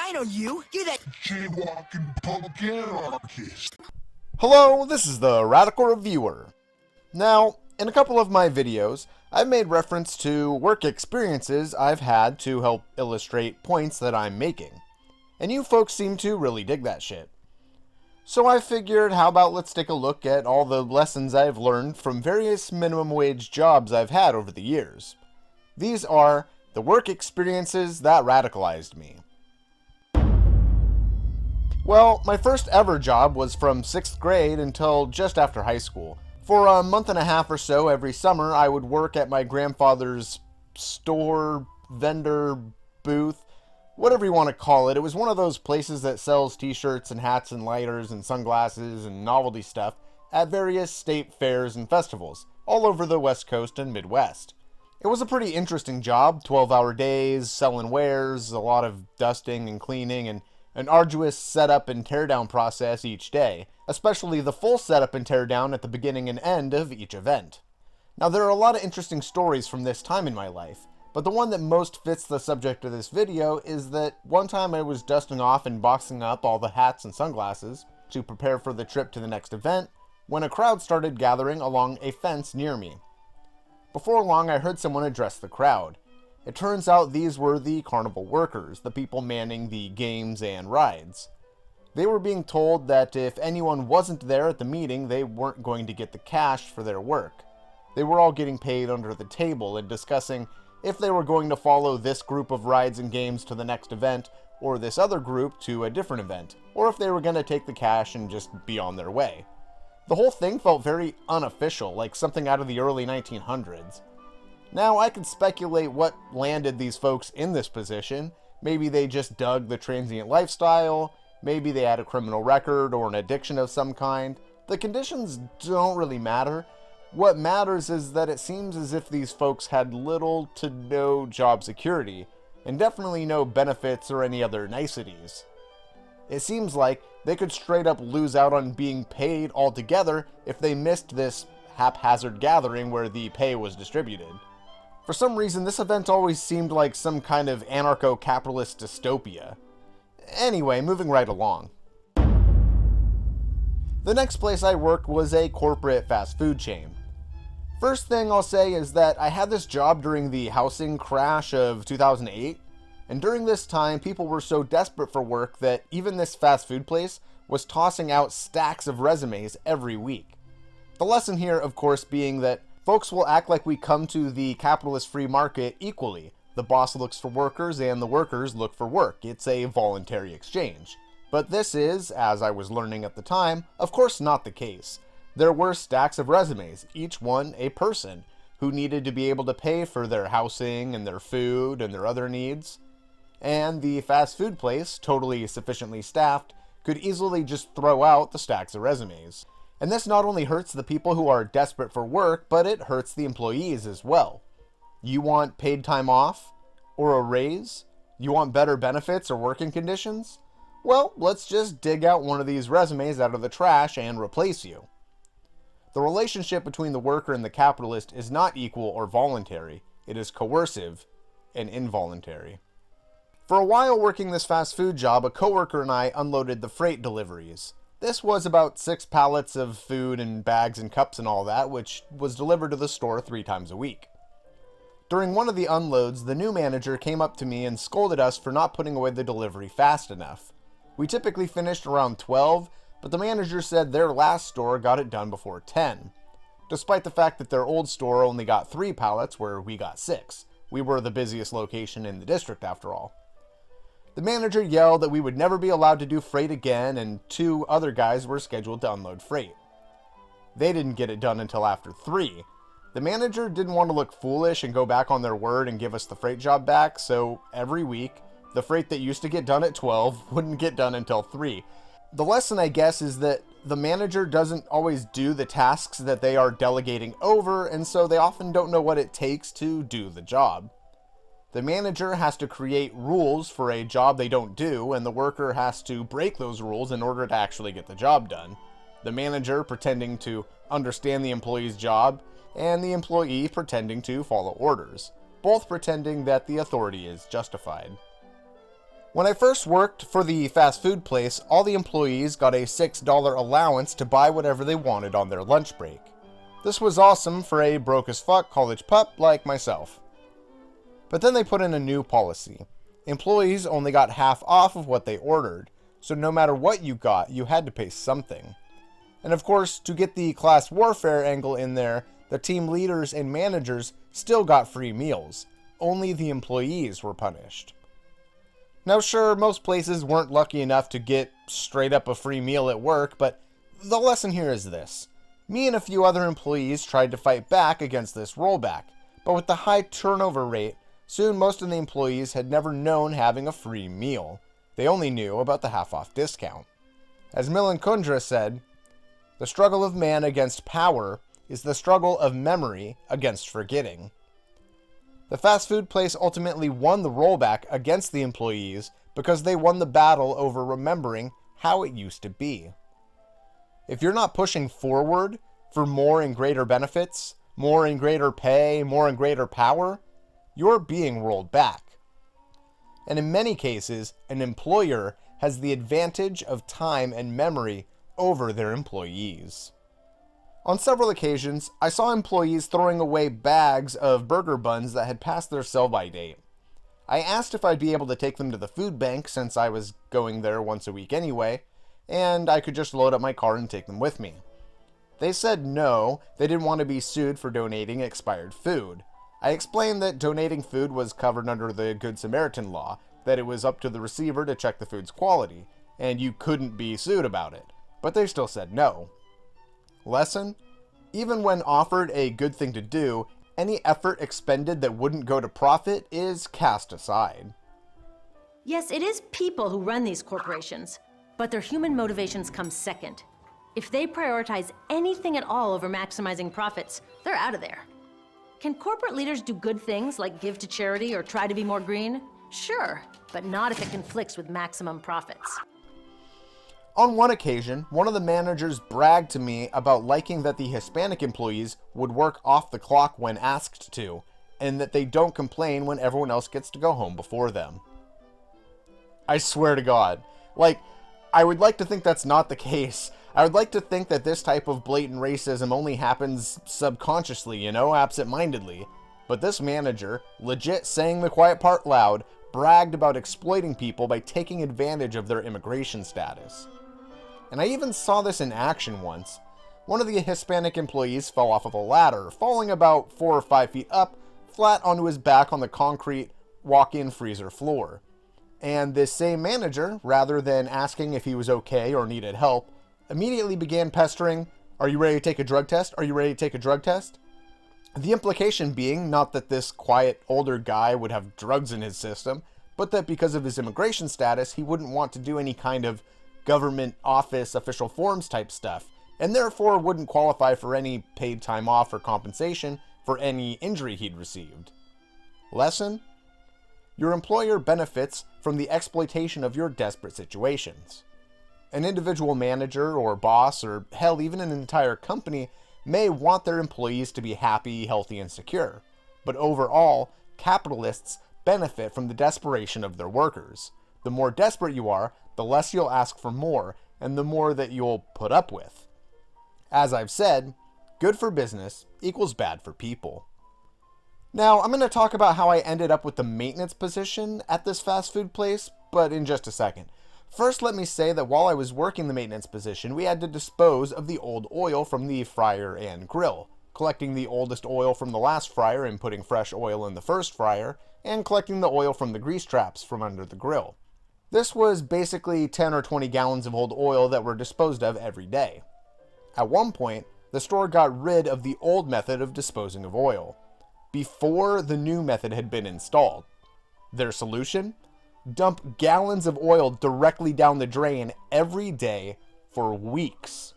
I know you. You're that jaywalking punk anarchist. Hello, this is the Radical Reviewer. Now, in a couple of my videos, I've made reference to work experiences I've had to help illustrate points that I'm making. And you folks seem to really dig that shit. So I figured, how about let's take a look at all the lessons I've learned from various minimum wage jobs I've had over the years. These are the work experiences that radicalized me. Well, my first ever job was from 6th grade until just after high school. For a month and a half or so every summer, I would work at my grandfather's store, vendor, booth, whatever you want to call it. It was one of those places that sells t-shirts and hats and lighters and sunglasses and novelty stuff at various state fairs and festivals, all over the West Coast and Midwest. It was a pretty interesting job, 12-hour days, selling wares, a lot of dusting and cleaning, and an arduous setup and teardown process each day, especially the full setup and teardown at the beginning and end of each event. Now, there are a lot of interesting stories from this time in my life, but the one that most fits the subject of this video is that one time I was dusting off and boxing up all the hats and sunglasses to prepare for the trip to the next event when a crowd started gathering along a fence near me. Before long, I heard someone address the crowd. It turns out these were the carnival workers, the people manning the games and rides. They were being told that if anyone wasn't there at the meeting, they weren't going to get the cash for their work. They were all getting paid under the table and discussing if they were going to follow this group of rides and games to the next event, or this other group to a different event, or if they were going to take the cash and just be on their way. The whole thing felt very unofficial, like something out of the early 1900s. Now, I could speculate what landed these folks in this position. Maybe they just dug the transient lifestyle, maybe they had a criminal record or an addiction of some kind. The conditions don't really matter. What matters is that it seems as if these folks had little to no job security, and definitely no benefits or any other niceties. It seems like they could straight up lose out on being paid altogether if they missed this haphazard gathering where the pay was distributed. For some reason, this event always seemed like some kind of anarcho-capitalist dystopia. Anyway, moving right along. The next place I worked was a corporate fast food chain. First thing I'll say is that I had this job during the housing crash of 2008, and during this time, people were so desperate for work that even this fast food place was tossing out stacks of resumes every week. The lesson here, of course, being that folks will act like we come to the capitalist free market equally. The boss looks for workers and the workers look for work. It's a voluntary exchange. But this is, as I was learning at the time, of course not the case. There were stacks of resumes, each one a person, who needed to be able to pay for their housing and their food and their other needs. And the fast food place, totally sufficiently staffed, could easily just throw out the stacks of resumes. And this not only hurts the people who are desperate for work, but it hurts the employees as well. You want paid time off? Or a raise? You want better benefits or working conditions? Well, let's just dig out one of these resumes out of the trash and replace you. The relationship between the worker and the capitalist is not equal or voluntary. It is coercive and involuntary. For a while working this fast food job, a coworker and I unloaded the freight deliveries. This was about 6 pallets of food and bags and cups and all that, which was delivered to the store 3 times a week. During one of the unloads, the new manager came up to me and scolded us for not putting away the delivery fast enough. We typically finished around 12, but the manager said their last store got it done before 10. Despite the fact that their old store only got 3 pallets where we got 6. We were the busiest location in the district after all. The manager yelled that we would never be allowed to do freight again, and 2 other guys were scheduled to unload freight. They didn't get it done until after 3. The manager didn't want to look foolish and go back on their word and give us the freight job back, so every week, the freight that used to get done at 12 wouldn't get done until 3. The lesson, I guess, is that the manager doesn't always do the tasks that they are delegating over, and so they often don't know what it takes to do the job. The manager has to create rules for a job they don't do, and the worker has to break those rules in order to actually get the job done. The manager pretending to understand the employee's job, and the employee pretending to follow orders, both pretending that the authority is justified. When I first worked for the fast food place, all the employees got a $6 allowance to buy whatever they wanted on their lunch break. This was awesome for a broke as fuck college pup like myself. But then they put in a new policy. Employees only got half off of what they ordered, so no matter what you got, you had to pay something. And of course, to get the class warfare angle in there, the team leaders and managers still got free meals. Only the employees were punished. Now sure, most places weren't lucky enough to get straight up a free meal at work, but the lesson here is this. Me and a few other employees tried to fight back against this rollback, but with the high turnover rate, soon most of the employees had never known having a free meal. They only knew about the half-off discount. As Milan Kundera said, "The struggle of man against power is the struggle of memory against forgetting." The fast food place ultimately won the rollback against the employees because they won the battle over remembering how it used to be. If you're not pushing forward for more and greater benefits, more and greater pay, more and greater power, you're being rolled back. And in many cases, an employer has the advantage of time and memory over their employees. On several occasions, I saw employees throwing away bags of burger buns that had passed their sell-by date. I asked if I'd be able to take them to the food bank since I was going there once a week anyway, and I could just load up my car and take them with me. They said no, they didn't want to be sued for donating expired food. I explained that donating food was covered under the Good Samaritan law, that it was up to the receiver to check the food's quality, and you couldn't be sued about it. But they still said no. Lesson? Even when offered a good thing to do, any effort expended that wouldn't go to profit is cast aside. Yes, it is people who run these corporations, but their human motivations come second. If they prioritize anything at all over maximizing profits, they're out of there. Can corporate leaders do good things like give to charity or try to be more green? Sure, but not if it conflicts with maximum profits. On one occasion, one of the managers bragged to me about liking that the Hispanic employees would work off the clock when asked to, and that they don't complain when everyone else gets to go home before them. I swear to God, I would like to think that's not the case. I would like to think that this type of blatant racism only happens subconsciously, absent-mindedly. But this manager, legit saying the quiet part loud, bragged about exploiting people by taking advantage of their immigration status. And I even saw this in action once. One of the Hispanic employees fell off of a ladder, falling about 4 or 5 feet up, flat onto his back on the concrete walk-in freezer floor. And this same manager, rather than asking if he was okay or needed help, immediately began pestering, "Are you ready to take a drug test? Are you ready to take a drug test?" The implication being not that this quiet older guy would have drugs in his system, but that because of his immigration status, he wouldn't want to do any kind of government office official forms type stuff, and therefore wouldn't qualify for any paid time off or compensation for any injury he'd received. Lesson? Your employer benefits from the exploitation of your desperate situations. An individual manager or boss, or hell, even an entire company, may want their employees to be happy, healthy, and secure. But overall, capitalists benefit from the desperation of their workers. The more desperate you are, the less you'll ask for more, and the more that you'll put up with. As I've said, good for business equals bad for people. Now, I'm going to talk about how I ended up with the maintenance position at this fast food place, but in just a second. First, let me say that while I was working the maintenance position, we had to dispose of the old oil from the fryer and grill, collecting the oldest oil from the last fryer and putting fresh oil in the first fryer, and collecting the oil from the grease traps from under the grill. This was basically 10 or 20 gallons of old oil that were disposed of every day. At one point, the store got rid of the old method of disposing of oil, before the new method had been installed. Their solution? Dump gallons of oil directly down the drain every day for weeks.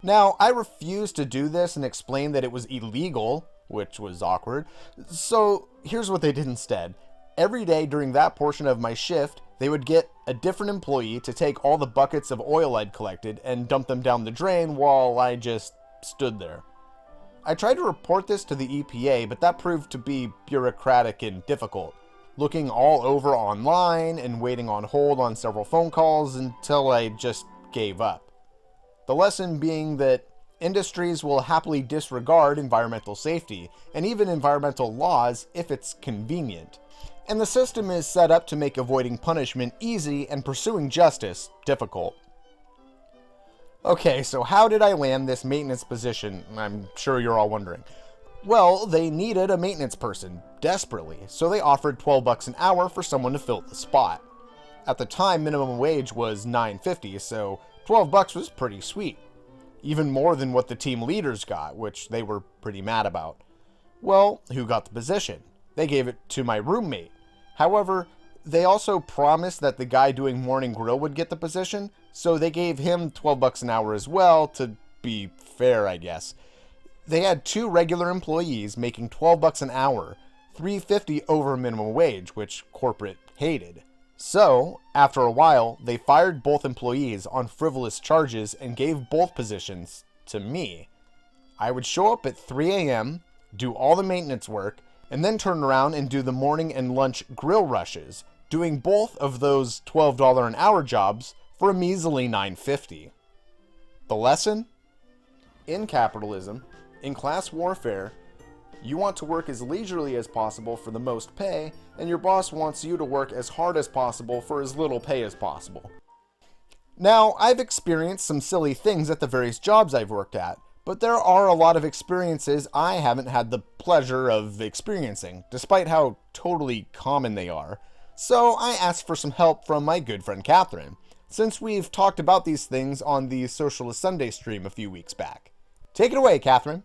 Now, I refused to do this and explain that it was illegal, which was awkward, so here's what they did instead. Every day during that portion of my shift, they would get a different employee to take all the buckets of oil I'd collected and dump them down the drain while I just stood there. I tried to report this to the EPA, but that proved to be bureaucratic and difficult. looking all over online and waiting on hold on several phone calls until I just gave up. The lesson being that industries will happily disregard environmental safety and even environmental laws if it's convenient. And the system is set up to make avoiding punishment easy and pursuing justice difficult. Okay, so how did I land this maintenance position? I'm sure you're all wondering. Well, they needed a maintenance person, desperately, so they offered $12 an hour for someone to fill the spot. At the time, minimum wage was $9.50, so $12 was pretty sweet. Even more than what the team leaders got, which they were pretty mad about. Well, who got the position? They gave it to my roommate. However, they also promised that the guy doing morning grill would get the position, so they gave him $12 an hour as well, to be fair, I guess. They had 2 regular employees making $12 an hour, $3.50 over minimum wage, which corporate hated. So, after a while, they fired both employees on frivolous charges and gave both positions to me. I would show up at 3 a.m., do all the maintenance work, and then turn around and do the morning and lunch grill rushes, doing both of those $12 an hour jobs for a measly $9.50. The lesson? In capitalism, in class warfare, you want to work as leisurely as possible for the most pay, and your boss wants you to work as hard as possible for as little pay as possible. Now, I've experienced some silly things at the various jobs I've worked at, but there are a lot of experiences I haven't had the pleasure of experiencing, despite how totally common they are. So I asked for some help from my good friend Kathrin, since we've talked about these things on the Socialist Sunday stream a few weeks back. Take it away, Kathrin.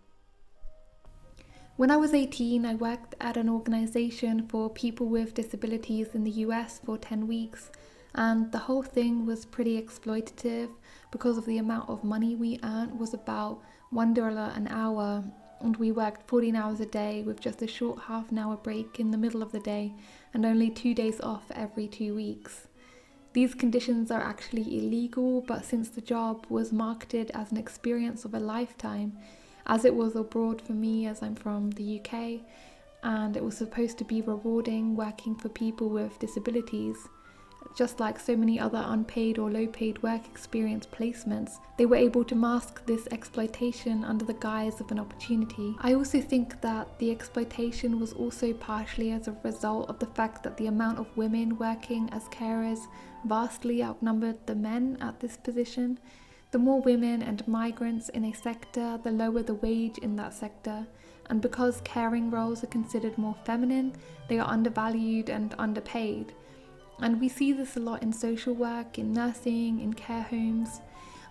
When I was 18, I worked at an organization for people with disabilities in the US for 10 weeks, and the whole thing was pretty exploitative because of the amount of money we earned was about $1 an hour, and we worked 14 hours a day with just a short half-an-hour break in the middle of the day and only 2 days off every 2 weeks. These conditions are actually illegal, but since the job was marketed as an experience of a lifetime, as it was abroad for me as I'm from the UK, and it was supposed to be rewarding working for people with disabilities, just like so many other unpaid or low-paid work experience placements, they were able to mask this exploitation under the guise of an opportunity. I also think that the exploitation was also partially as a result of the fact that the amount of women working as carers vastly outnumbered the men at this position. The more women and migrants in a sector, the lower the wage in that sector. And because caring roles are considered more feminine, they are undervalued and underpaid. And we see this a lot in social work, in nursing, in care homes.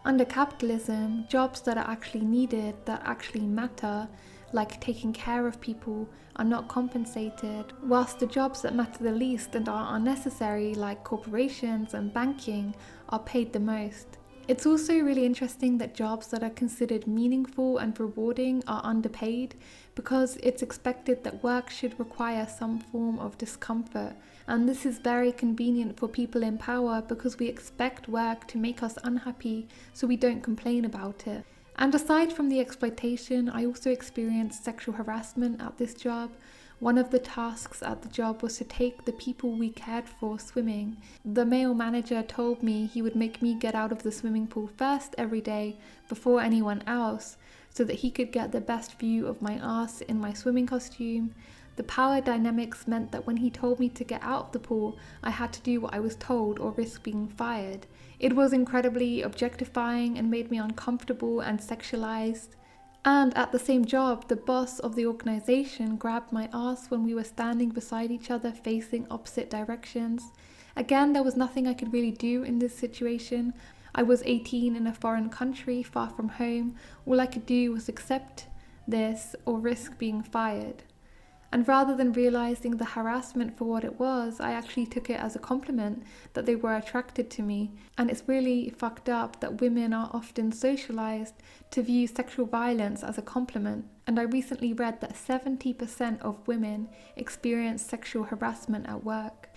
Under capitalism, jobs that are actually needed, that actually matter, like taking care of people, are not compensated, whilst the jobs that matter the least and are unnecessary, like corporations and banking, are paid the most. It's also really interesting that jobs that are considered meaningful and rewarding are underpaid because it's expected that work should require some form of discomfort. And this is very convenient for people in power because we expect work to make us unhappy so we don't complain about it. And aside from the exploitation, I also experienced sexual harassment at this job. One of the tasks at the job was to take the people we cared for swimming. The male manager told me he would make me get out of the swimming pool first every day before anyone else so that he could get the best view of my ass in my swimming costume. The power dynamics meant that when he told me to get out of the pool, I had to do what I was told or risk being fired. It was incredibly objectifying and made me uncomfortable and sexualized. And at the same job, the boss of the organization grabbed my ass when we were standing beside each other facing opposite directions. Again, there was nothing I could really do in this situation. I was 18 in a foreign country, far from home. All I could do was accept this or risk being fired. And rather than realizing the harassment for what it was, I actually took it as a compliment that they were attracted to me. And it's really fucked up that women are often socialized to view sexual violence as a compliment. And I recently read that 70% of women experience sexual harassment at work.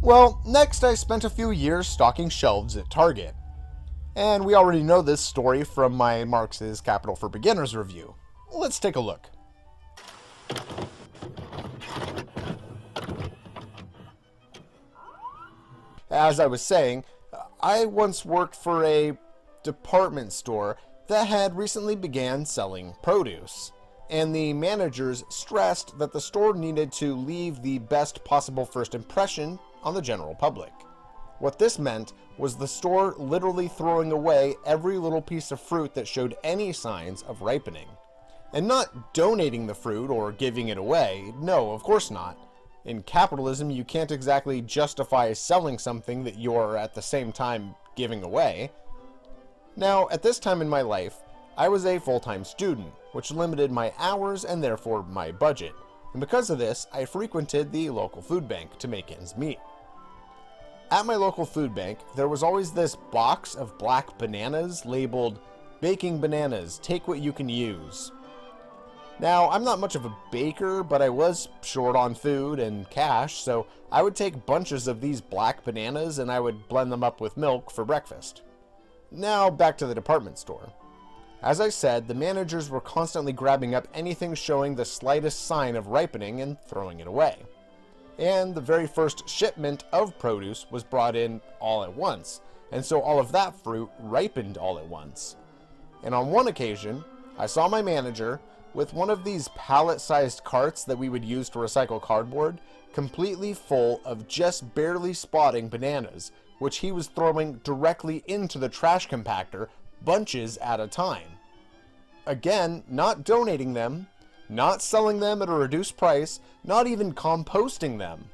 Well, next I spent a few years stocking shelves at Target. And we already know this story from my Marx's Capital for Beginners review. Let's take a look. as I was saying, I once worked for a department store that had recently began selling produce, and the managers stressed that the store needed to leave the best possible first impression on the general public. What this meant was the store literally throwing away every little piece of fruit that showed any signs of ripening. And not donating the fruit or giving it away, no, of course not. In capitalism, you can't exactly justify selling something that you're at the same time giving away. Now, at this time in my life, I was a full-time student, which limited my hours and therefore my budget. And because of this, I frequented the local food bank to make ends meet. At my local food bank, there was always this box of black bananas labeled, "Baking bananas, take what you can use." Now, I'm not much of a baker, but I was short on food and cash, so I would take bunches of these black bananas and I would blend them up with milk for breakfast. Now, back to the department store. As I said, the managers were constantly grabbing up anything showing the slightest sign of ripening and throwing it away. And the very first shipment of produce was brought in all at once, and so all of that fruit ripened all at once. And on one occasion, I saw my manager with one of these pallet-sized carts that we would use to recycle cardboard, completely full of just barely spotting bananas, which he was throwing directly into the trash compactor, bunches at a time. Again, not donating them, not selling them at a reduced price, not even composting them.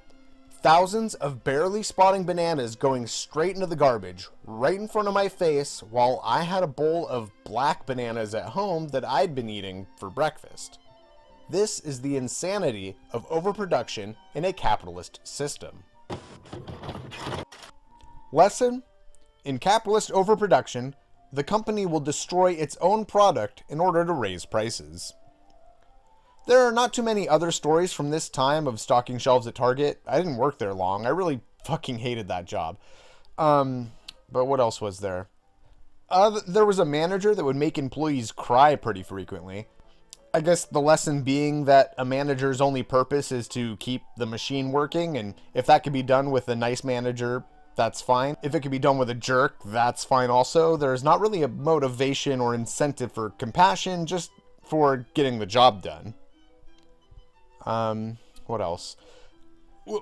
Thousands of barely spotting bananas going straight into the garbage, right in front of my face, while I had a bowl of black bananas at home that I'd been eating for breakfast. This is the insanity of overproduction in a capitalist system. Lesson: in capitalist overproduction, the company will destroy its own product in order to raise prices. There are not too many other stories from this time of stocking shelves at Target. I didn't work there long. I really fucking hated that job. But what else was there? There was a manager that would make employees cry pretty frequently. I guess the lesson being that a manager's only purpose is to keep the machine working, and if that can be done with a nice manager, that's fine. If it can be done with a jerk, that's fine also. There's not really a motivation or incentive for compassion, just for getting the job done. What else?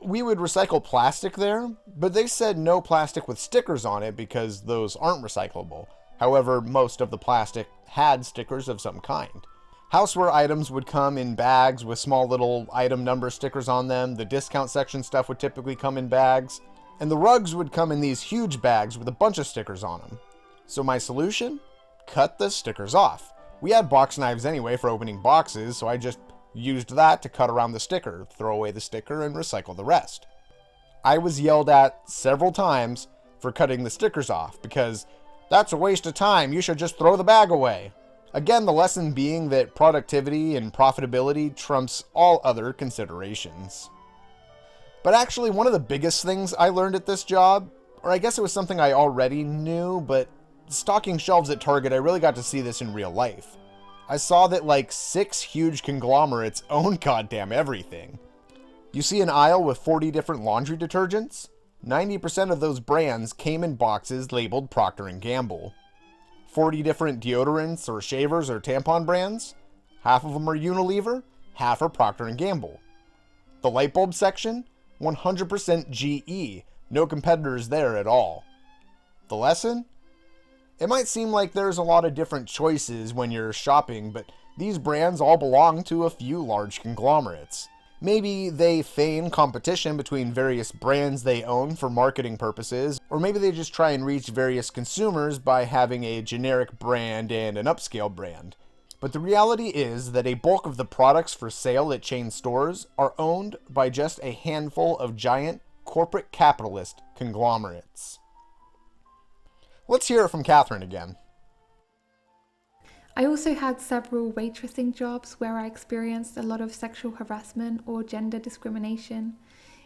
We would recycle plastic there, but they said no plastic with stickers on it because those aren't recyclable. However, most of the plastic had stickers of some kind. Houseware items would come in bags with small little item number stickers on them. The discount section stuff would typically come in bags. And the rugs would come in these huge bags with a bunch of stickers on them. So my solution? Cut the stickers off. We had box knives anyway for opening boxes, so I just used that to cut around the sticker, throw away the sticker, and recycle the rest. I was yelled at several times for cutting the stickers off, because that's a waste of time, you should just throw the bag away. Again, the lesson being that productivity and profitability trumps all other considerations. But actually, one of the biggest things I learned at this job, or I guess it was something I already knew, but stocking shelves at Target, I really got to see this in real life. I saw that like 6 huge conglomerates own goddamn everything. You see an aisle with 40 different laundry detergents? 90% of those brands came in boxes labeled Procter & Gamble. 40 different deodorants or shavers or tampon brands? Half of them are Unilever, half are Procter & Gamble. The light bulb section? 100% GE. No competitors there at all. The lesson? It might seem like there's a lot of different choices when you're shopping, but these brands all belong to a few large conglomerates. Maybe they feign competition between various brands they own for marketing purposes, or maybe they just try and reach various consumers by having a generic brand and an upscale brand. But the reality is that a bulk of the products for sale at chain stores are owned by just a handful of giant corporate capitalist conglomerates. Let's hear it from Kathrin again. I also had several waitressing jobs where I experienced a lot of sexual harassment or gender discrimination.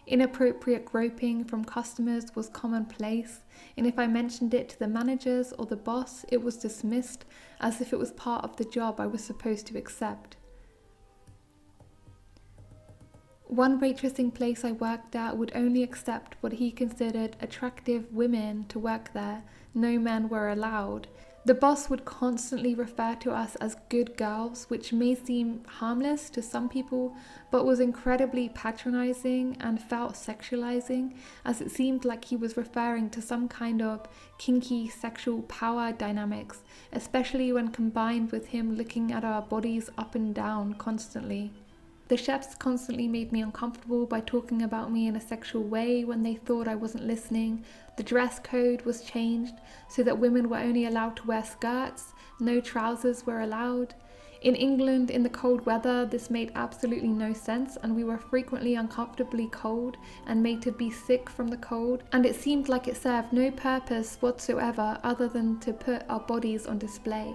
Inappropriate groping from customers was commonplace, and if I mentioned it to the managers or the boss, it was dismissed as if it was part of the job I was supposed to accept. One waitressing place I worked at would only accept what he considered attractive women to work there. No men were allowed. The boss would constantly refer to us as good girls, which may seem harmless to some people, but was incredibly patronizing and felt sexualizing, as it seemed like he was referring to some kind of kinky sexual power dynamics, especially when combined with him looking at our bodies up and down constantly. The chefs constantly made me uncomfortable by talking about me in a sexual way when they thought I wasn't listening. The dress code was changed so that women were only allowed to wear skirts, no trousers were allowed. In England, in the cold weather, this made absolutely no sense, and we were frequently uncomfortably cold and made to be sick from the cold, and it seemed like it served no purpose whatsoever other than to put our bodies on display.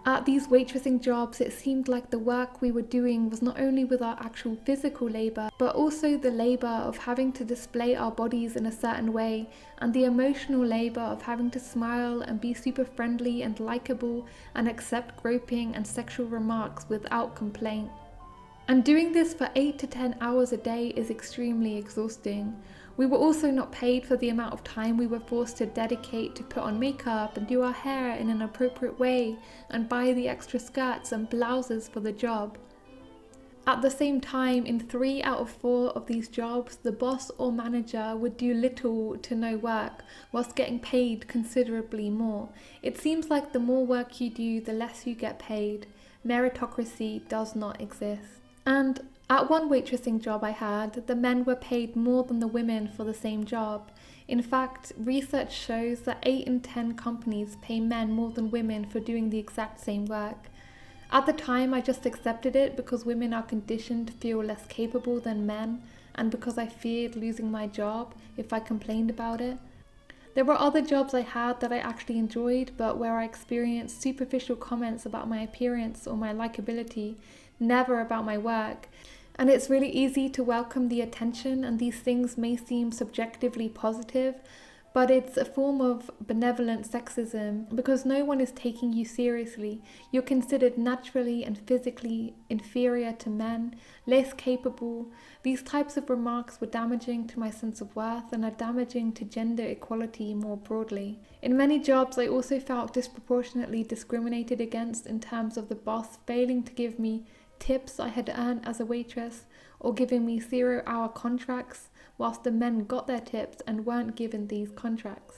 At these waitressing jobs, it seemed like the work we were doing was not only with our actual physical labour, but also the labour of having to display our bodies in a certain way, and the emotional labour of having to smile and be super friendly and likeable and accept groping and sexual remarks without complaint. And doing this for 8 to 10 hours a day is extremely exhausting. We were also not paid for the amount of time we were forced to dedicate to put on makeup and do our hair in an appropriate way and buy the extra skirts and blouses for the job. At the same time, in 3 out of 4 of these jobs, the boss or manager would do little to no work, whilst getting paid considerably more. It seems like the more work you do, the less you get paid. Meritocracy does not exist. And at one waitressing job I had, the men were paid more than the women for the same job. In fact, research shows that 8 in 10 companies pay men more than women for doing the exact same work. At the time, I just accepted it because women are conditioned to feel less capable than men, and because I feared losing my job if I complained about it. There were other jobs I had that I actually enjoyed, but where I experienced superficial comments about my appearance or my likability, never about my work. And it's really easy to welcome the attention, and these things may seem subjectively positive, but it's a form of benevolent sexism because no one is taking you seriously. You're considered naturally and physically inferior to men, less capable. These types of remarks were damaging to my sense of worth and are damaging to gender equality more broadly. In many jobs, I also felt disproportionately discriminated against in terms of the boss failing to give me tips I had earned as a waitress, or giving me 0-hour contracts, whilst the men got their tips and weren't given these contracts.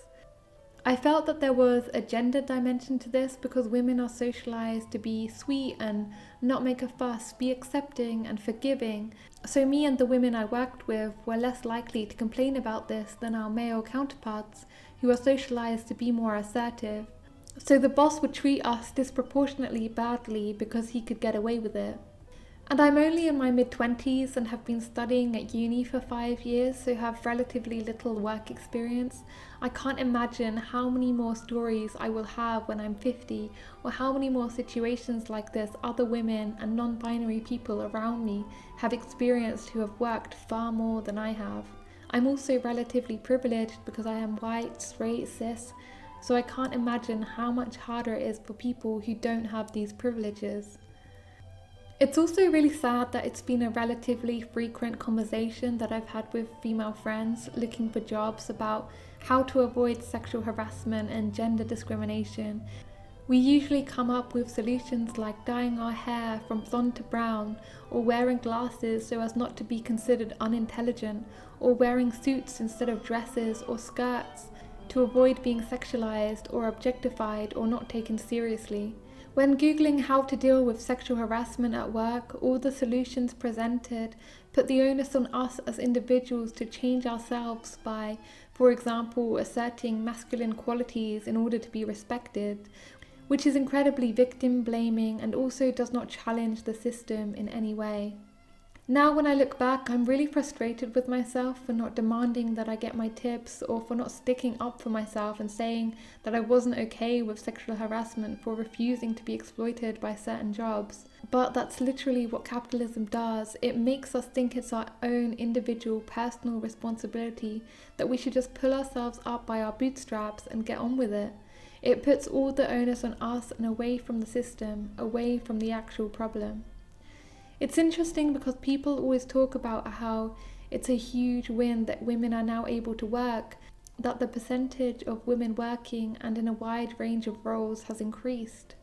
I felt that there was a gender dimension to this because women are socialized to be sweet and not make a fuss, be accepting and forgiving. So me and the women I worked with were less likely to complain about this than our male counterparts, who are socialized to be more assertive. So the boss would treat us disproportionately badly because he could get away with it. And I'm only in my mid-20s and have been studying at uni for 5 years, so have relatively little work experience. I can't imagine how many more stories I will have when I'm 50, or how many more situations like this other women and non-binary people around me have experienced who have worked far more than I have. I'm also relatively privileged because I am white, straight, cis, so I can't imagine how much harder it is for people who don't have these privileges. It's also really sad that it's been a relatively frequent conversation that I've had with female friends looking for jobs about how to avoid sexual harassment and gender discrimination. We usually come up with solutions like dyeing our hair from blonde to brown, or wearing glasses so as not to be considered unintelligent, or wearing suits instead of dresses or skirts to avoid being sexualized or objectified or not taken seriously. When Googling how to deal with sexual harassment at work, all the solutions presented put the onus on us as individuals to change ourselves by, for example, asserting masculine qualities in order to be respected, which is incredibly victim-blaming and also does not challenge the system in any way. Now when I look back, I'm really frustrated with myself for not demanding that I get my tips, or for not sticking up for myself and saying that I wasn't okay with sexual harassment, for refusing to be exploited by certain jobs. But that's literally what capitalism does. It makes us think it's our own individual personal responsibility, that we should just pull ourselves up by our bootstraps and get on with it. It puts all the onus on us and away from the system, away from the actual problem. It's interesting because people always talk about how it's a huge win that women are now able to work, that the percentage of women working and in a wide range of roles has increased.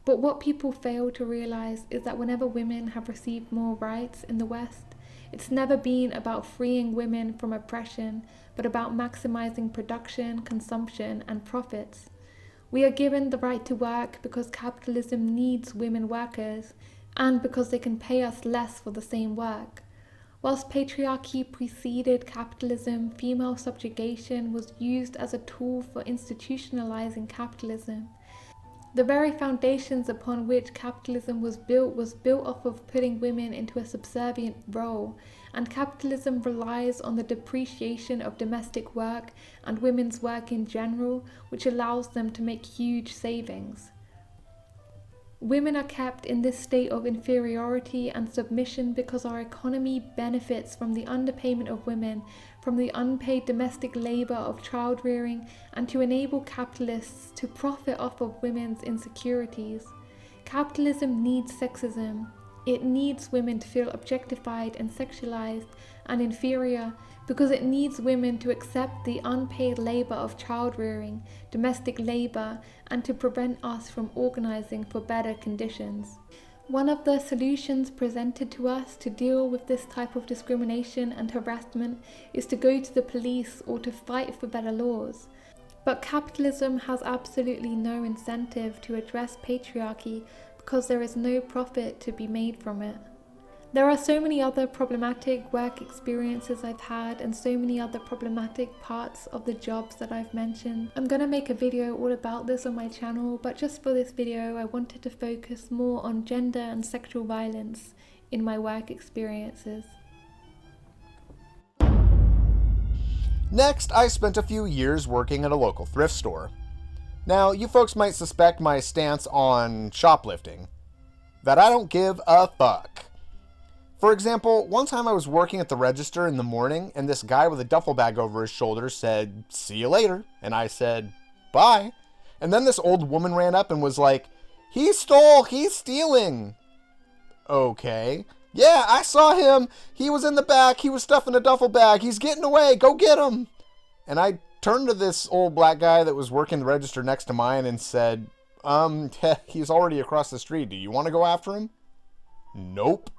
But what people fail to realize is that whenever women have received more rights in the West, it's never been about freeing women from oppression, but about maximizing production, consumption, and profits. We are given the right to work because capitalism needs women workers, and because they can pay us less for the same work. Whilst patriarchy preceded capitalism, female subjugation was used as a tool for institutionalizing capitalism. The very foundations upon which capitalism was built off of putting women into a subservient role, and capitalism relies on the depreciation of domestic work and women's work in general, which allows them to make huge savings. Women are kept in this state of inferiority and submission because our economy benefits from the underpayment of women, from the unpaid domestic labour of child rearing, and to enable capitalists to profit off of women's insecurities. Capitalism needs sexism. It needs women to feel objectified and sexualized and inferior because it needs women to accept the unpaid labour of child rearing, domestic labour, and to prevent us from organising for better conditions. One of the solutions presented to us to deal with this type of discrimination and harassment is to go to the police or to fight for better laws. But capitalism has absolutely no incentive to address patriarchy because there is no profit to be made from it. There are so many other problematic work experiences I've had and so many other problematic parts of the jobs that I've mentioned. I'm gonna make a video all about this on my channel, but just for this video I wanted to focus more on gender and sexual violence in my work experiences. Next, I spent a few years working at a local thrift store. Now, you folks might suspect my stance on shoplifting, that I don't give a fuck. For example, one time I was working at the register in the morning and this guy with a duffel bag over his shoulder said, "See you later." And I said, "Bye." And then this old woman ran up and was like, "He's stealing." Okay. "Yeah, I saw him. He was in the back. He was stuffing a duffel bag. He's getting away. Go get him." And I turned to this old black guy that was working the register next to mine and said, he's already across the street. Do you want to go after him?" Nope.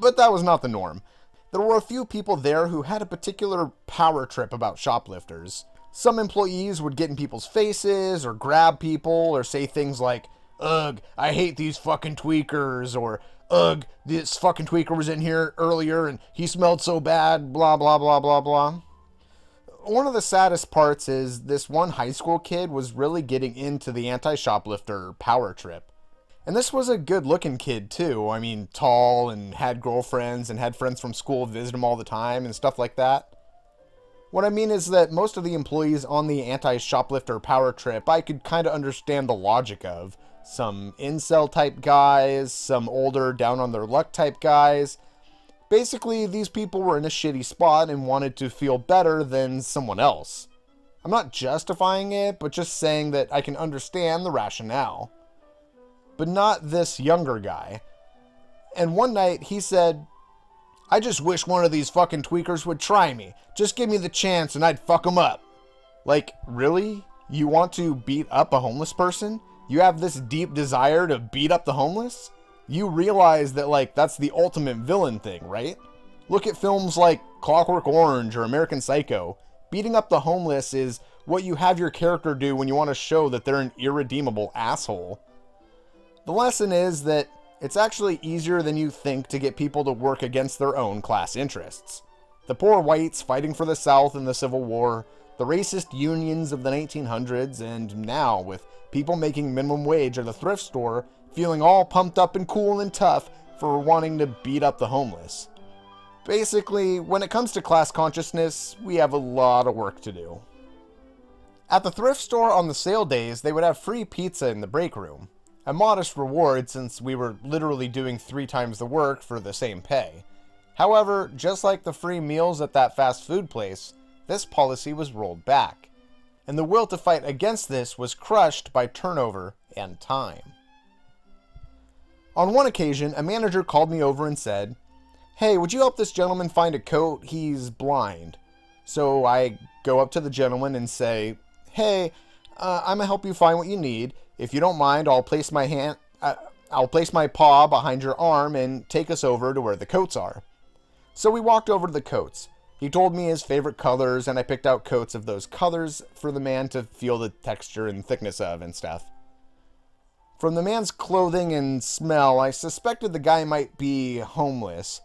But that was not the norm. There were a few people there who had a particular power trip about shoplifters. Some employees would get in people's faces or grab people or say things like, "Ugh, I hate these fucking tweakers," or "Ugh, this fucking tweaker was in here earlier and he smelled so bad, blah, blah, blah, blah, blah." One of the saddest parts is this one high school kid was really getting into the anti-shoplifter power trip. And this was a good-looking kid, too. I mean, tall and had girlfriends and had friends from school visit him all the time and stuff like that. What I mean is that most of the employees on the anti-shoplifter power trip, I could kind of understand the logic of. Some incel-type guys, some older, down-on-their-luck type guys. Basically, these people were in a shitty spot and wanted to feel better than someone else. I'm not justifying it, but just saying that I can understand the rationale. But not this younger guy. And one night he said, "I just wish one of these fucking tweakers would try me. Just give me the chance and I'd fuck them up." Like, really? You want to beat up a homeless person? You have this deep desire to beat up the homeless? You realize that, like, that's the ultimate villain thing, right? Look at films like Clockwork Orange or American Psycho. Beating up the homeless is what you have your character do when you want to show that they're an irredeemable asshole. The lesson is that it's actually easier than you think to get people to work against their own class interests. The poor whites fighting for the South in the Civil War, the racist unions of the 1900s, and now with people making minimum wage at a thrift store feeling all pumped up and cool and tough for wanting to beat up the homeless. Basically, when it comes to class consciousness, we have a lot of work to do. At the thrift store on the sale days, they would have free pizza in the break room. A modest reward since we were literally doing 3 times the work for the same pay. However, just like the free meals at that fast food place, this policy was rolled back. And the will to fight against this was crushed by turnover and time. On one occasion, a manager called me over and said, "Hey, would you help this gentleman find a coat? He's blind." So I go up to the gentleman and say, "Hey, I'm gonna help you find what you need. If you don't mind, I'll place my paw behind your arm and take us over to where the coats are." So we walked over to the coats. He told me his favorite colors, and I picked out coats of those colors for the man to feel the texture and thickness of and stuff. From the man's clothing and smell, I suspected the guy might be homeless,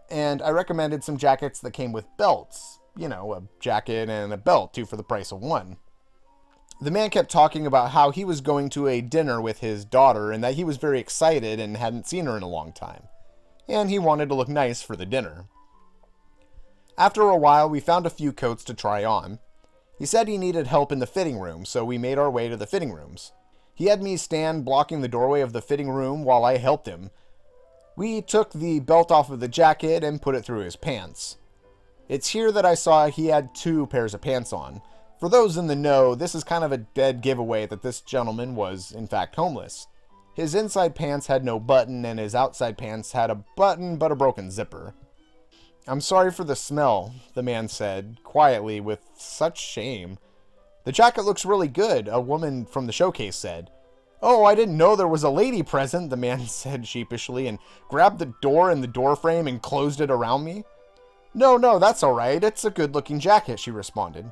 and I recommended some jackets that came with belts. You know, a jacket and a belt, 2 for the price of 1. The man kept talking about how he was going to a dinner with his daughter and that he was very excited and hadn't seen her in a long time. And he wanted to look nice for the dinner. After a while, we found a few coats to try on. He said he needed help in the fitting room, so we made our way to the fitting rooms. He had me stand blocking the doorway of the fitting room while I helped him. We took the belt off of the jacket and put it through his pants. It's here that I saw he had 2 pairs of pants on. For those in the know, this is kind of a dead giveaway that this gentleman was, in fact, homeless. His inside pants had no button, and his outside pants had a button but a broken zipper. "I'm sorry for the smell," the man said, quietly, with such shame. "The jacket looks really good," a woman from the showcase said. "Oh, I didn't know there was a lady present," the man said sheepishly, and grabbed the door and the door frame and closed it around me. No, that's all right. It's a good-looking jacket," she responded.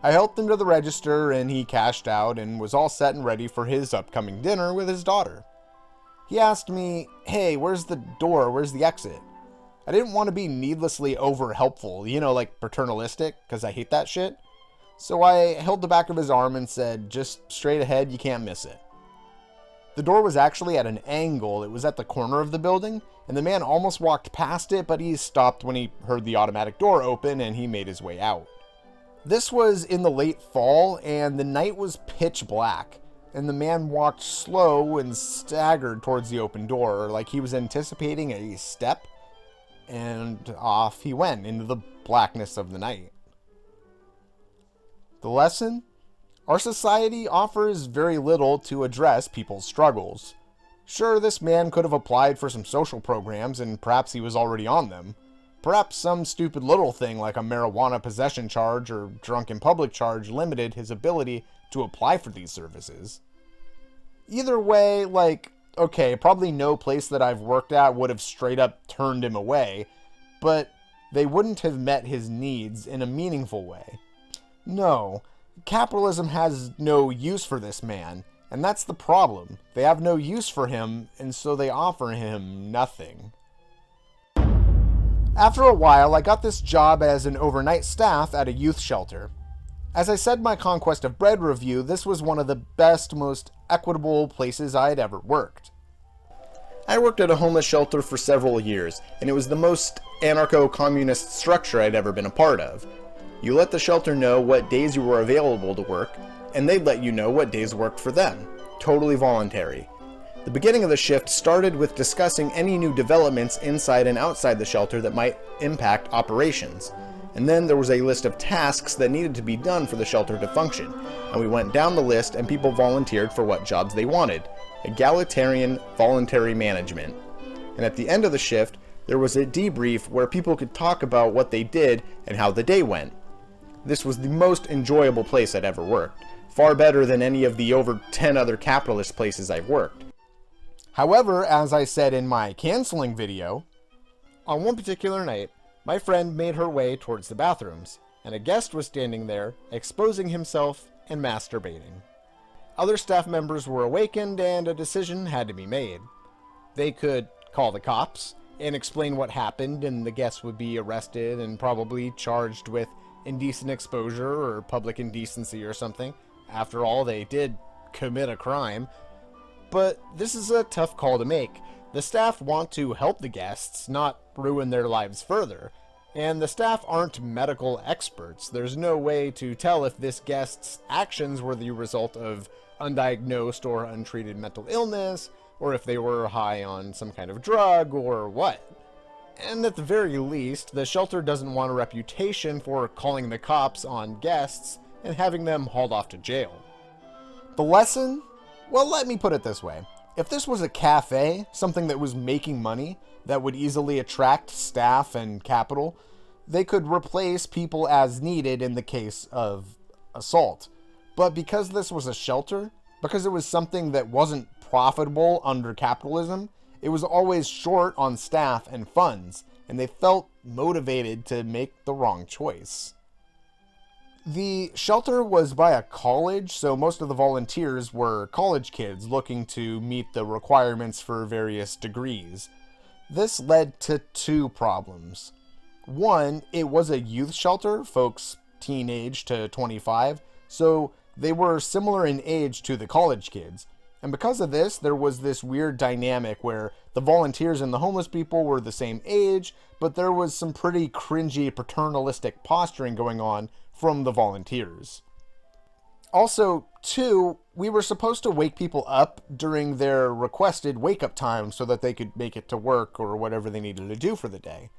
I helped him to the register, and he cashed out and was all set and ready for his upcoming dinner with his daughter. He asked me, "Hey, where's the door? Where's the exit?" I didn't want to be needlessly over-helpful, like paternalistic, because I hate that shit. So I held the back of his arm and said, "Just straight ahead, you can't miss it." The door was actually at an angle. It was at the corner of the building, and the man almost walked past it, but he stopped when he heard the automatic door open, and he made his way out. This was in the late fall, and the night was pitch black, and the man walked slow and staggered towards the open door, like he was anticipating a step, and off he went into the blackness of the night. The lesson? Our society offers very little to address people's struggles. Sure, this man could have applied for some social programs, and perhaps he was already on them. Perhaps some stupid little thing like a marijuana possession charge or drunk in public charge limited his ability to apply for these services. Either way, okay, probably no place that I've worked at would have straight up turned him away, but they wouldn't have met his needs in a meaningful way. No, capitalism has no use for this man, and that's the problem. They have no use for him, and so they offer him nothing. After a while, I got this job as an overnight staff at a youth shelter. As I said in my Conquest of Bread review, this was one of the best, most equitable places I had ever worked. I worked at a homeless shelter for several years, and it was the most anarcho-communist structure I'd ever been a part of. You let the shelter know what days you were available to work, and they'd let you know what days worked for them. Totally voluntary. The beginning of the shift started with discussing any new developments inside and outside the shelter that might impact operations. And then there was a list of tasks that needed to be done for the shelter to function, and we went down the list and people volunteered for what jobs they wanted. Egalitarian voluntary management. And at the end of the shift, there was a debrief where people could talk about what they did and how the day went. This was the most enjoyable place I'd ever worked, far better than any of the over 10 other capitalist places I've worked. However, as I said in my canceling video, on one particular night, my friend made her way towards the bathrooms, and a guest was standing there, exposing himself and masturbating. Other staff members were awakened, and a decision had to be made. They could call the cops and explain what happened, and the guest would be arrested and probably charged with indecent exposure or public indecency or something. After all, they did commit a crime. But this is a tough call to make. The staff want to help the guests, not ruin their lives further. And the staff aren't medical experts. There's no way to tell if this guest's actions were the result of undiagnosed or untreated mental illness, or if they were high on some kind of drug, or what. And at the very least, the shelter doesn't want a reputation for calling the cops on guests and having them hauled off to jail. The lesson? Well, let me put it this way. If this was a cafe, something that was making money, that would easily attract staff and capital, they could replace people as needed in the case of assault. But because this was a shelter, because it was something that wasn't profitable under capitalism, it was always short on staff and funds, and they felt motivated to make the wrong choice. The shelter was by a college, so most of the volunteers were college kids looking to meet the requirements for various degrees. This led to two problems. One, it was a youth shelter, folks teenage to 25, so they were similar in age to the college kids. And because of this, there was this weird dynamic where the volunteers and the homeless people were the same age, but there was some pretty cringy paternalistic posturing going on from the volunteers. Also, two, we were supposed to wake people up during their requested wake-up time so that they could make it to work or whatever they needed to do for the day.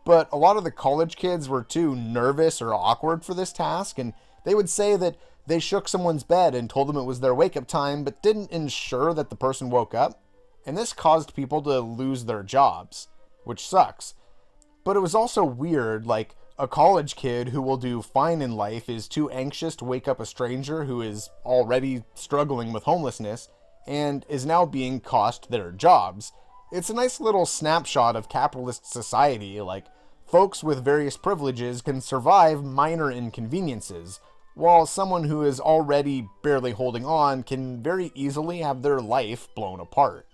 But a lot of the college kids were too nervous or awkward for this task, and they would say that they shook someone's bed and told them it was their wake-up time, but didn't ensure that the person woke up. And this caused people to lose their jobs, which sucks. But it was also weird, like, a college kid who will do fine in life is too anxious to wake up a stranger who is already struggling with homelessness and is now being cost their jobs. It's a nice little snapshot of capitalist society, like, folks with various privileges can survive minor inconveniences, while someone who is already barely holding on can very easily have their life blown apart.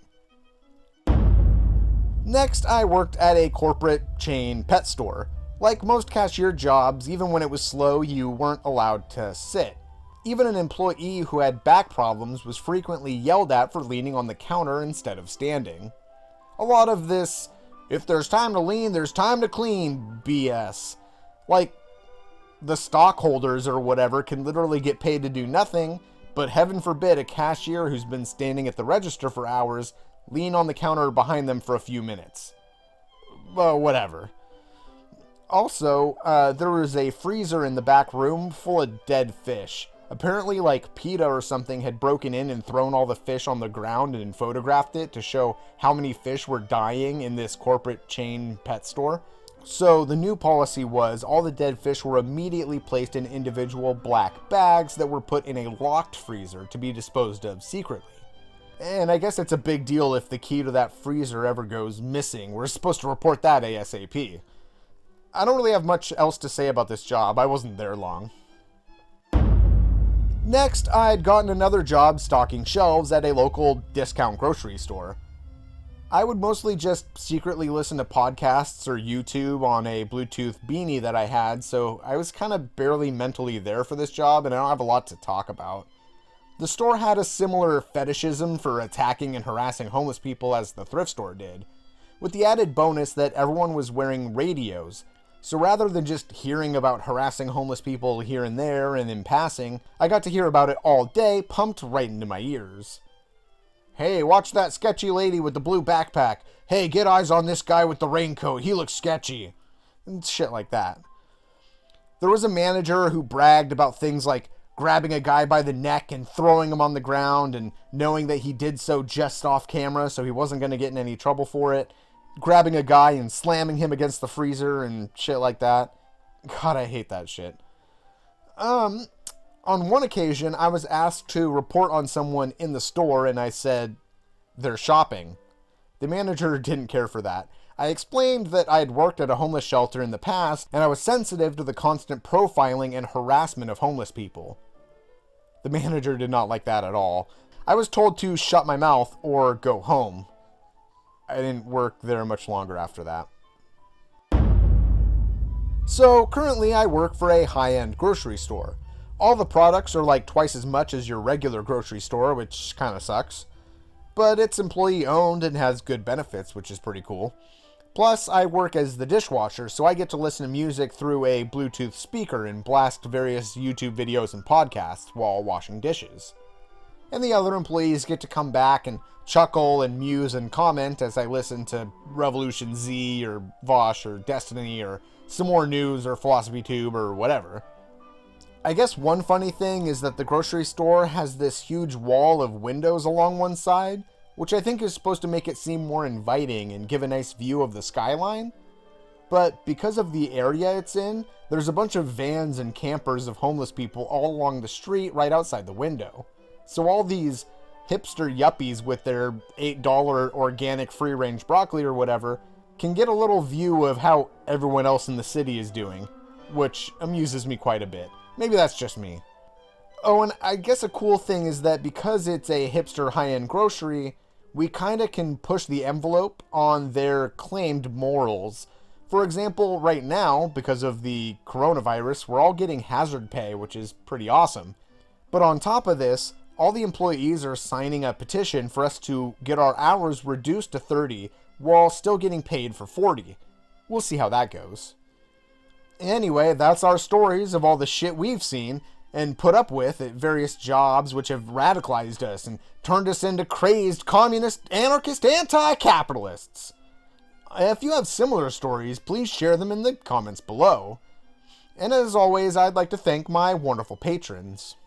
Next, I worked at a corporate chain pet store. Like most cashier jobs, even when it was slow, you weren't allowed to sit. Even an employee who had back problems was frequently yelled at for leaning on the counter instead of standing. A lot of this, if there's time to lean, there's time to clean, BS. Like, the stockholders or whatever can literally get paid to do nothing, but heaven forbid a cashier who's been standing at the register for hours lean on the counter behind them for a few minutes. Well, whatever. Also, there was a freezer in the back room full of dead fish. Apparently, like, PETA or something had broken in and thrown all the fish on the ground and photographed it to show how many fish were dying in this corporate chain pet store. So the new policy was all the dead fish were immediately placed in individual black bags that were put in a locked freezer to be disposed of secretly. And I guess it's a big deal if the key to that freezer ever goes missing. We're supposed to report that ASAP. I don't really have much else to say about this job. I wasn't there long. Next, I'd gotten another job stocking shelves at a local discount grocery store. I would mostly just secretly listen to podcasts or YouTube on a Bluetooth beanie that I had, so I was kind of barely mentally there for this job, and I don't have a lot to talk about. The store had a similar fetishism for attacking and harassing homeless people as the thrift store did, with the added bonus that everyone was wearing radios. So rather than just hearing about harassing homeless people here and there and in passing, I got to hear about it all day, pumped right into my ears. Hey, watch that sketchy lady with the blue backpack. Hey, get eyes on this guy with the raincoat. He looks sketchy. And shit like that. There was a manager who bragged about things like grabbing a guy by the neck and throwing him on the ground and knowing that he did so just off camera so he wasn't going to get in any trouble for it. Grabbing a guy and slamming him against the freezer and shit like that. God, I hate that shit. On one occasion, I was asked to report on someone in the store, and I said, they're shopping. The manager didn't care for that. I explained that I had worked at a homeless shelter in the past, and I was sensitive to the constant profiling and harassment of homeless people. The manager did not like that at all. I was told to shut my mouth or go home. I didn't work there much longer after that. So currently I work for a high-end grocery store. All the products are like twice as much as your regular grocery store, which kind of sucks. But it's employee owned and has good benefits, which is pretty cool. Plus, I work as the dishwasher, so I get to listen to music through a Bluetooth speaker and blast various YouTube videos and podcasts while washing dishes. And the other employees get to come back and chuckle and muse and comment as I listen to Revolution Z or Vosh or Destiny or some more news or Philosophy Tube or whatever. I guess one funny thing is that the grocery store has this huge wall of windows along one side, which I think is supposed to make it seem more inviting and give a nice view of the skyline. But because of the area it's in, there's a bunch of vans and campers of homeless people all along the street right outside the window. So all these hipster yuppies with their $8 organic free-range broccoli or whatever can get a little view of how everyone else in the city is doing, which amuses me quite a bit. Maybe that's just me. Oh, and I guess a cool thing is that because it's a hipster high-end grocery, we kinda can push the envelope on their claimed morals. For example, right now, because of the coronavirus, we're all getting hazard pay, which is pretty awesome. But on top of this, all the employees are signing a petition for us to get our hours reduced to 30 while still getting paid for 40. We'll see how that goes. Anyway, that's our stories of all the shit we've seen and put up with at various jobs which have radicalized us and turned us into crazed communist, anarchist, anti-capitalists. If you have similar stories, please share them in the comments below. And as always, I'd like to thank my wonderful patrons.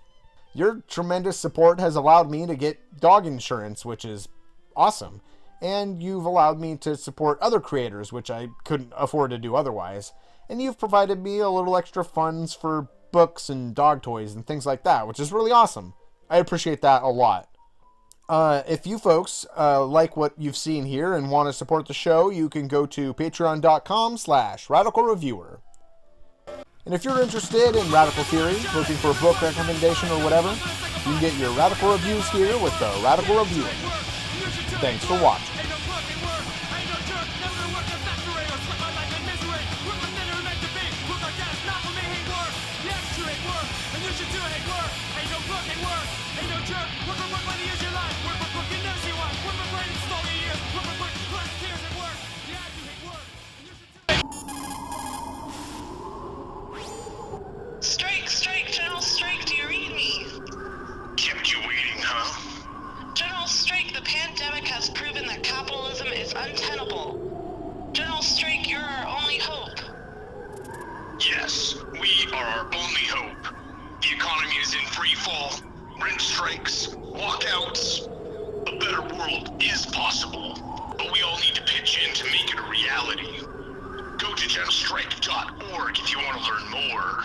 Your tremendous support has allowed me to get dog insurance, which is awesome. And you've allowed me to support other creators, which I couldn't afford to do otherwise. And you've provided me a little extra funds for books and dog toys and things like that, which is really awesome. I appreciate that a lot. If you folks like what you've seen here and want to support the show, you can go to patreon.com/Radical Reviewer. And if you're interested in radical theory, looking for a book recommendation or whatever, you can get your radical reviews here with the Radical Reviewer. Thanks for watching. Strike, strike, General Strike, do you read me? Kept you waiting, huh? General Strike, the pandemic has proven that capitalism is untenable. General Strike, you're our only hope. Yes, we are our only hope. The economy is in free fall. Rent strikes, walkouts. A better world is possible, but we all need to pitch in to make it a reality. Go to generalstrike.org if you want to learn more.